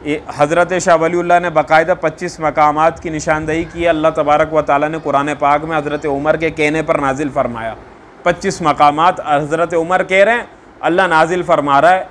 हज़रत शाह वलीउल्लाह ने बाकायदा 25 मकामात की निशानदही की। अल्लाह तबारक व तआला ने कुरान पाक में हज़रत उमर के कहने पर नाजिल फरमाया। 25 मकामात हज़रत उमर कह रहे हैं, अल्लाह नाजिल फरमा रहा है।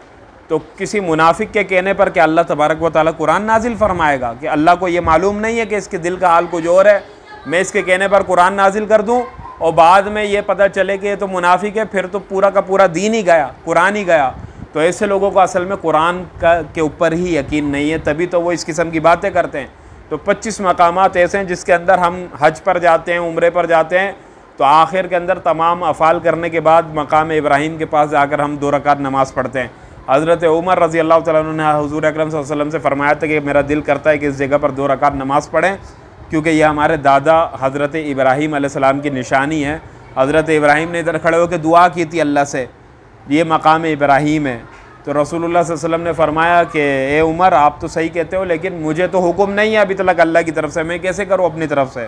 तो किसी मुनाफिक के कहने पर क्या अल्लाह तबारक व तआला कुरान नाजिल फरमाएगा? कि अल्लाह को ये मालूम नहीं है कि इसके दिल का हाल कुछ और है, मैं इसके कहने पर कुरान नाजिल कर दूँ और बाद में ये पता चले कि ये तो मुनाफिक है, फिर तो पूरा का पूरा दीन ही गया, कुरान ही गया। तो ऐसे लोगों को असल में कुरान के ऊपर ही यकीन नहीं है, तभी तो वो इस किस्म की बातें करते हैं। तो 25 मकामात ऐसे हैं जिसके अंदर हम हज पर जाते हैं, उम्रे पर जाते हैं, तो आखिर के अंदर तमाम अफ़ाल करने के बाद मकाम इब्राहीम के पास जाकर हम 2 रकात नमाज़ पढ़ते हैं। हज़रत उमर रज़ी अल्लाह तआला अन्हु ने हुज़ूर अकरम सल्लल्लाहु अलैहि वसल्लम से फरमाया था कि मेरा दिल करता है कि इस जगह पर 2 रकात नमाज़ पढ़ें, क्योंकि यह हमारे दादा हज़रत इब्राहीम अलैहिस्सलाम की निशानी है। हज़रत इब्राहीम ने इधर खड़े होकर दुआ की थी अल्लाह से, ये मकाम इब्राहीम है। तो रसूलुल्लाह सल्लल्लाहु अलैहि वसल्लम ने फरमाया कि ए उमर, आप तो सही कहते हो, लेकिन मुझे तो हुक्म नहीं है अभी तक अल्लाह की तरफ से, मैं कैसे करूँ अपनी तरफ से?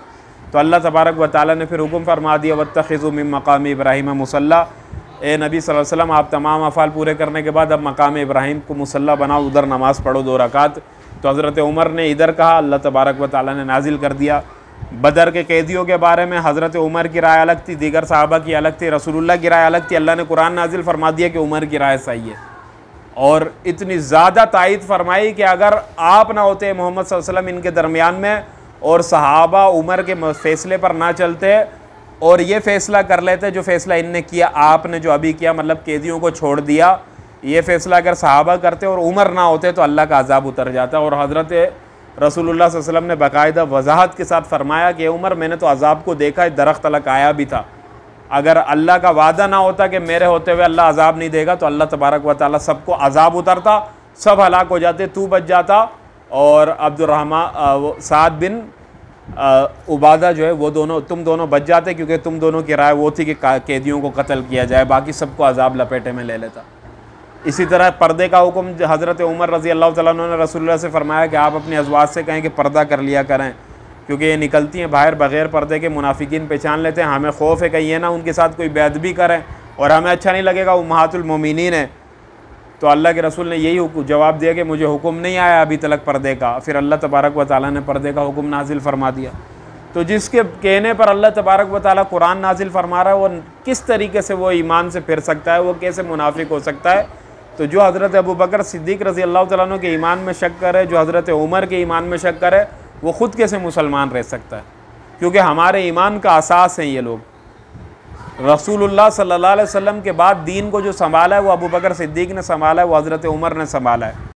तो अल्लाह तबारक व तआला ने फिर हुक्म फरमा दिया, वत्तखिज़ू मिन मकाम इब्राहीम मुसल्ला। ए नबी सल्लल्लाहु अलैहि वसल्लम, आप तमाम अफ़ाल पूरे करने के बाद अब मकाम इब्राहीम को मुसल्ला बनाओ, उधर नमाज़ पढ़ो 2 रकात। तो हज़रत उमर ने इधर कहा, अल्लाह तबारक व तआला ने नाजिल कर दिया। बदर के कैदियों के बारे में हज़रत उमर की राय अलग थी, दीगर सहाबा की अलग थी, रसूलुल्लाह की राय अलग थी। अल्लाह ने कुरान नाजिल फरमा दिया कि उमर की राय सही है, और इतनी ज़्यादा तायद फरमाई कि अगर आप ना होते मोहम्मद सल्लल्लाहु अलैहि वसल्लम इनके दरमियान में, और सहाबा उमर के फ़ैसले पर ना चलते और ये फ़ैसला कर लेते जो फ़ैसला इनने किया, आपने जो अभी किया, मतलब कैदियों को छोड़ दिया, ये फ़ैसला अगर सहाबा करते और उमर ना होते तो अल्लाह का अज़ाब उतर जाता। और हज़रत रसूलुल्लाह सल्लल्लाहु अलैहि वसल्लम ने बाकायदा वजाहत के साथ फरमाया कि उमर, मैंने तो अज़ाब को देखा है, दरख्त तलक आया भी था। अगर अल्लाह का वादा ना होता कि मेरे होते हुए अल्लाह अज़ाब नहीं देगा, तो अल्लाह तबारक व तआला सबको अज़ाब उतरता, सब हलाक हो जाते, तू बच जाता, और अब्दुर्रहमान साद बिन उबादा जो है वो दोनों, तुम दोनों बच जाते, क्योंकि तुम दोनों की राय वो थी कि कैदियों को कत्ल किया जाए, बाकी सबको अज़ाब लपेटे में ले लेता। इसी तरह पर्दे का हुक्म हज़रत उमर रज़ी अल्लाह तआला अन्हु ने रसूलुल्लाह से फरमाया कि आप अपनी अज़वाज से कहें कि पर्दा कर लिया करें, क्योंकि ये निकलती हैं बाहर बग़ैर पर्दे के, मुनाफिकीन पहचान लेते हैं, हमें खौफ है कहीं ये ना उनके साथ कोई बेअदबी करें और हमें अच्छा नहीं लगेगा, उम्महातुल मोमिनीन है। तो अल्लाह के रसूल ने यही जवाब दिया कि मुझे हुक्म नहीं आया अभी तक पर्दे का। फिर अल्लाह तबारक व तआला ने पर्दे का हुक्म नाजिल फरमा दिया। तो जिसके कहने पर अल्लाह तबारक व तआला कुरान नाजिल फरमा रहा है, वो किस तरीके से वो ईमान से फिर सकता है, वो कैसे मुनाफिक हो सकता है? तो जो हज़रत अबू बकर सिद्दीक़ रज़ी अल्लाह तआला अन्हु के ईमान में शक करे, जो हज़रत उमर के ईमान में शक करे, वो ख़ुद कैसे मुसलमान रह सकता है? क्योंकि हमारे ईमान का असास हैं ये लोग। रसूलुल्लाह सल्लल्लाहु अलैहि वसल्लम के बाद दीन को जो संभाला है वो अबू बकर सिद्दीक़ ने संभाला है, वो हज़रत उमर ने संभाला है।